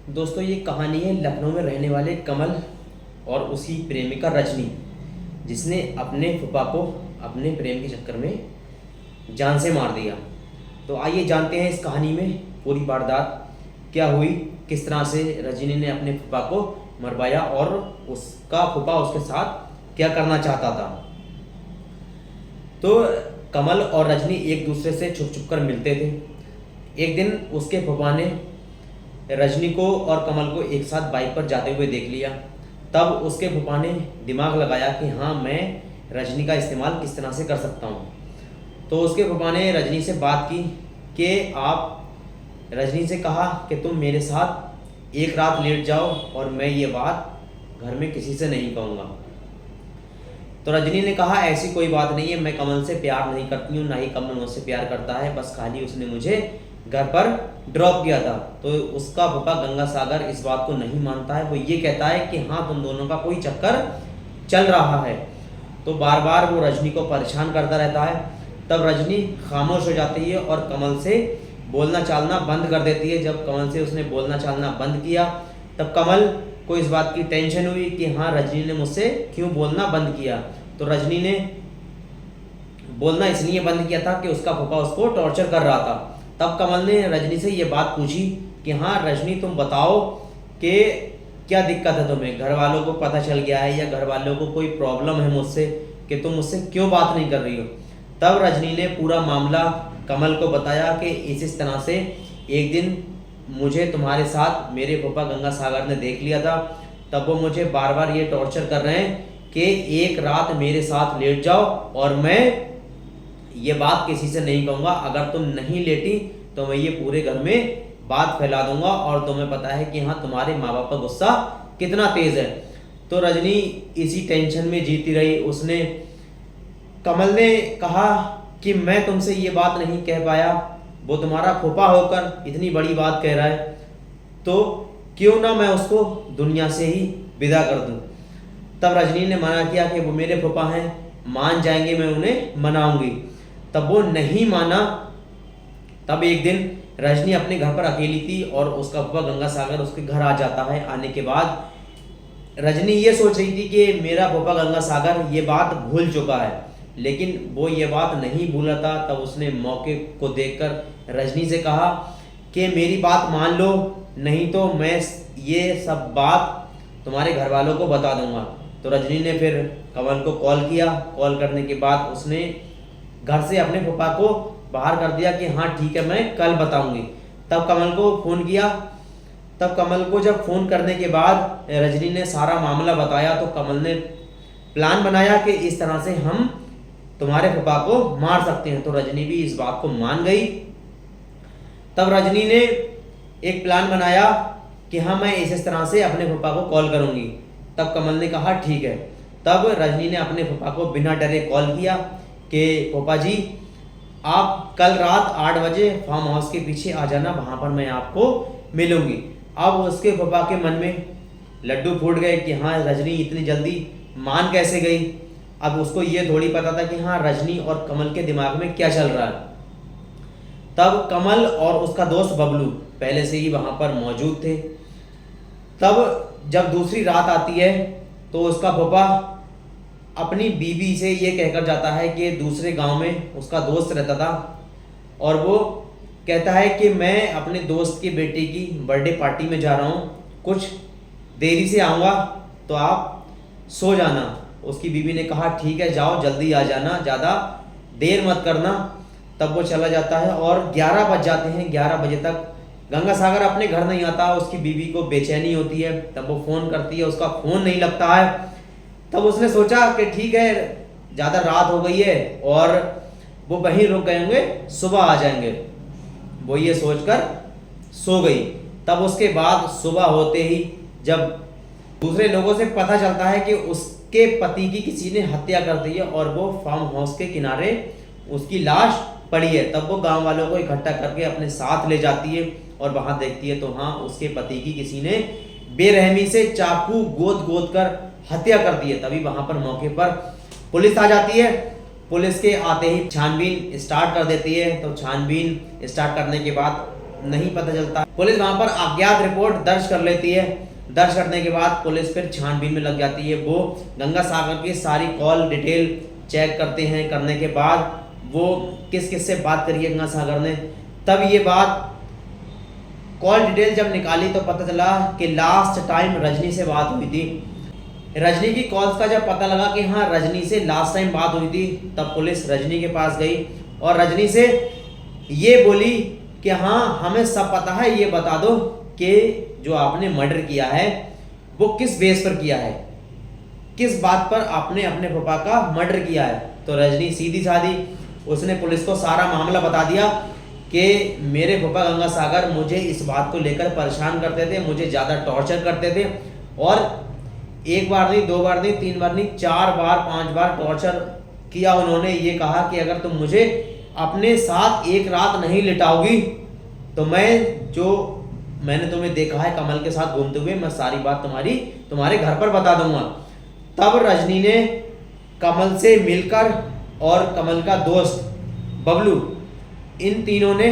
दोस्तों ये कहानी है लखनऊ में रहने वाले कमल और उसकी प्रेमिका रजनी, जिसने अपने फूफा को अपने प्रेम के चक्कर में जान से मार दिया। तो आइए जानते हैं इस कहानी में पूरी वारदात क्या हुई, किस तरह से रजनी ने अपने फूफा को मरवाया और उसका फूफा उसके साथ क्या करना चाहता था। तो कमल और रजनी एक दूसरे से छुप छुप कर मिलते थे। एक दिन उसके फूफा ने रजनी को और कमल को एक साथ बाइक पर जाते हुए देख लिया। तब उसके फूफा ने दिमाग लगाया कि हाँ, मैं रजनी का इस्तेमाल किस तरह से कर सकता हूँ। तो उसके फूफा ने रजनी से बात की कि आप रजनी से कहा कि तुम मेरे साथ एक रात लेट जाओ और मैं ये बात घर में किसी से नहीं कहूँगा। तो रजनी ने कहा ऐसी कोई बात नहीं है, मैं कमल से प्यार नहीं करती हूँ, ना ही कमल मुझसे प्यार करता है, बस खाली उसने मुझे घर पर ड्रॉप किया था। तो उसका फूफा गंगा सागर इस बात को नहीं मानता है। वो ये कहता है कि हाँ, तुम दोनों का कोई चक्कर चल रहा है। तो बार बार वो रजनी को परेशान करता रहता है। तब रजनी खामोश हो जाती है और कमल से बोलना चालना बंद कर देती है। जब कमल से उसने बोलना चालना बंद किया तब कमल को इस बात की टेंशन हुई कि हाँ, रजनी ने मुझसे क्यों बोलना बंद किया। तो रजनी ने बोलना इसलिए बंद किया था कि उसका फूफा उसको टॉर्चर कर रहा था। तब कमल ने रजनी से ये बात पूछी कि हाँ रजनी, तुम बताओ कि क्या दिक्कत है तुम्हें, घर वालों को पता चल गया है या घर वालों को कोई प्रॉब्लम है मुझसे कि तुम मुझसे क्यों बात नहीं कर रही हो। तब रजनी ने पूरा मामला कमल को बताया कि इस तरह से एक दिन मुझे तुम्हारे साथ मेरे पापा गंगा सागर ने देख लिया था। तब वो मुझे बार बार ये टॉर्चर कर रहे हैं कि एक रात मेरे साथ लेट जाओ और मैं ये बात किसी से नहीं कहूँगा। अगर तुम नहीं लेटी तो मैं ये पूरे घर में बात फैला दूंगा और तुम्हें पता है कि हाँ, तुम्हारे माँ बाप का गुस्सा कितना तेज है। तो रजनी इसी टेंशन में जीती रही। उसने कमल ने कहा कि मैं तुमसे ये बात नहीं कह पाया, वो तुम्हारा फूफा होकर इतनी बड़ी बात कह रहा है, तो क्यों ना मैं उसको दुनिया से ही विदा कर दूं। तब रजनी ने मना किया कि वो मेरे फूफा हैं, मान जाएंगे, मैं उन्हें मनाऊंगी। तब वो नहीं माना। तब एक दिन रजनी अपने घर पर अकेली थी और उसका फूफा गंगा सागर उसके घर आ जाता है। आने के बाद रजनी ये सोच रही थी कि मेरा फूफा गंगा सागर ये बात भूल चुका है, लेकिन वो ये बात नहीं भूला था। तब उसने मौके को देखकर रजनी से कहा कि मेरी बात मान लो, नहीं तो मैं ये सब बात तुम्हारे घर वालों को बता दूंगा। तो रजनी ने फिर कमल को कॉल किया। कॉल करने के बाद उसने घर से अपने फूफा को बाहर कर दिया कि हाँ ठीक है, मैं कल बताऊंगी। तब कमल को फ़ोन किया। तब कमल को जब फ़ोन करने के बाद रजनी ने सारा मामला बताया तो कमल ने प्लान बनाया कि इस तरह से हम तुम्हारे फूफा को मार सकते हैं। तो रजनी भी इस बात को मान गई। तब रजनी ने एक प्लान बनाया कि हाँ, मैं इस तरह से अपने फूफा को कॉल करूंगी। तब कमल ने कहा ठीक है। तब रजनी ने अपने फूफा को बिना डरे कॉल किया कि फूफा जी, आप कल रात 8 बजे फार्म हाउस के पीछे आ जाना, वहाँ पर मैं आपको मिलूंगी। अब उसके फूफा के मन में लड्डू फूट गए कि हाँ, रजनी इतनी जल्दी मान कैसे गई। अब उसको ये थोड़ी पता था कि हाँ, रजनी और कमल के दिमाग में क्या चल रहा है। तब कमल और उसका दोस्त बबलू पहले से ही वहाँ पर मौजूद थे। तब जब दूसरी रात आती है तो उसका फूफा अपनी बीवी से ये कहकर जाता है कि दूसरे गांव में उसका दोस्त रहता था और वो कहता है कि मैं अपने दोस्त की बेटी की बर्थडे पार्टी में जा रहा हूँ, कुछ देरी से आऊँगा तो आप सो जाना। उसकी बीवी ने कहा ठीक है, जाओ जल्दी आ जाना, ज़्यादा देर मत करना। तब वो चला जाता है और 11 बज जाते हैं। 11 बजे तक गंगा सागर अपने घर नहीं आता। उसकी बीवी को बेचैनी होती है। तब वो फ़ोन करती है, उसका फ़ोन नहीं लगता है। तब उसने सोचा कि ठीक है, ज़्यादा रात हो गई है और वो वहीं रुक गए होंगे, सुबह आ जाएंगे। वो ये सोचकर सो गई। तब उसके बाद सुबह होते ही जब दूसरे लोगों से पता चलता है कि उसके पति की किसी ने हत्या कर दी है और वो फार्म हाउस के किनारे उसकी लाश पड़ी है, तब वो गांव वालों को इकट्ठा करके अपने साथ ले जाती है और वहां देखती है तो हाँ, उसके पति की किसी ने बेरहमी से चाकू गोद गोद कर हत्या कर दी है। तभी वहां पर मौके पर पुलिस आ जाती है। पुलिस के आते ही छानबीन स्टार्ट कर देती है। तो छानबीन स्टार्ट करने के बाद नहीं पता चलता। पुलिस वहां पर अज्ञात रिपोर्ट दर्ज कर लेती है। दर्ज करने के बाद पुलिस फिर छानबीन में लग जाती है। वो गंगा सागर की सारी कॉल डिटेल चेक करते हैं। करने के बाद वो किस किस से बात करी है गंगा सागर ने, तब ये बात कॉल डिटेल जब निकाली तो पता चला कि लास्ट टाइम रजनी से बात हुई थी। रजनी की कॉल्स का जब पता लगा कि हाँ रजनी से लास्ट टाइम बात हुई थी, तब पुलिस रजनी के पास गई और रजनी से ये बोली कि हाँ हमें सब पता है, ये बता दो कि जो आपने मर्डर किया है वो किस बेस पर किया है, किस बात पर आपने अपने पापा का मर्डर किया है। तो रजनी सीधी सादी उसने पुलिस को सारा मामला बता दिया कि मेरे पापा गंगा सागर मुझे इस बात को लेकर परेशान करते थे, मुझे ज़्यादा टॉर्चर करते थे और एक बार नहीं, दो बार नहीं, तीन बार नहीं, 4 बार 5 बार टॉर्चर किया। उन्होंने ये कहा कि अगर तुम मुझे अपने साथ एक रात नहीं लिटाओगी तो मैंने तुम्हें देखा है कमल के साथ घूमते हुए, मैं सारी बात तुम्हारे घर पर बता दूंगा। तब रजनी ने कमल से मिलकर और कमल का दोस्त बबलू, इन तीनों ने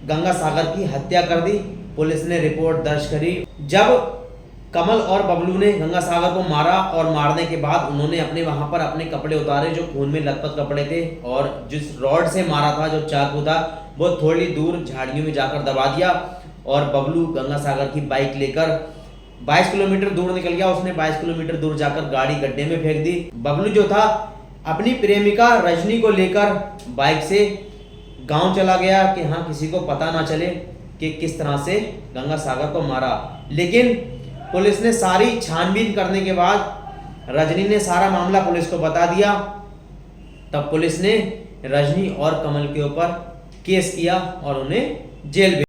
गंगा सागर की हत्या कर दी। पुलिस ने रिपोर्ट दर्ज करी। जब कमल और बबलू ने गंगा सागर को मारा और मारने के बाद उन्होंने वहां पर अपने कपड़े उतारे जो खून में लथपथ कपड़े थे, और जिस रॉड से मारा था, जो चाकू था, वो थोड़ी दूर झाड़ियों में जाकर दबा दिया और बबलू गंगा सागर की बाइक लेकर 22 किलोमीटर दूर निकल गया। उसने 22 किलोमीटर दूर जाकर गाड़ी गड्ढे में फेंक दी। बबलू जो था अपनी प्रेमिका रजनी को लेकर बाइक से गांव चला गया कि हाँ किसी को पता ना चले कि किस तरह से गंगा सागर को मारा। लेकिन पुलिस ने सारी छानबीन करने के बाद रजनी ने सारा मामला पुलिस को बता दिया। तब पुलिस ने रजनी और कमल के ऊपर केस किया और उन्हें जेल भेज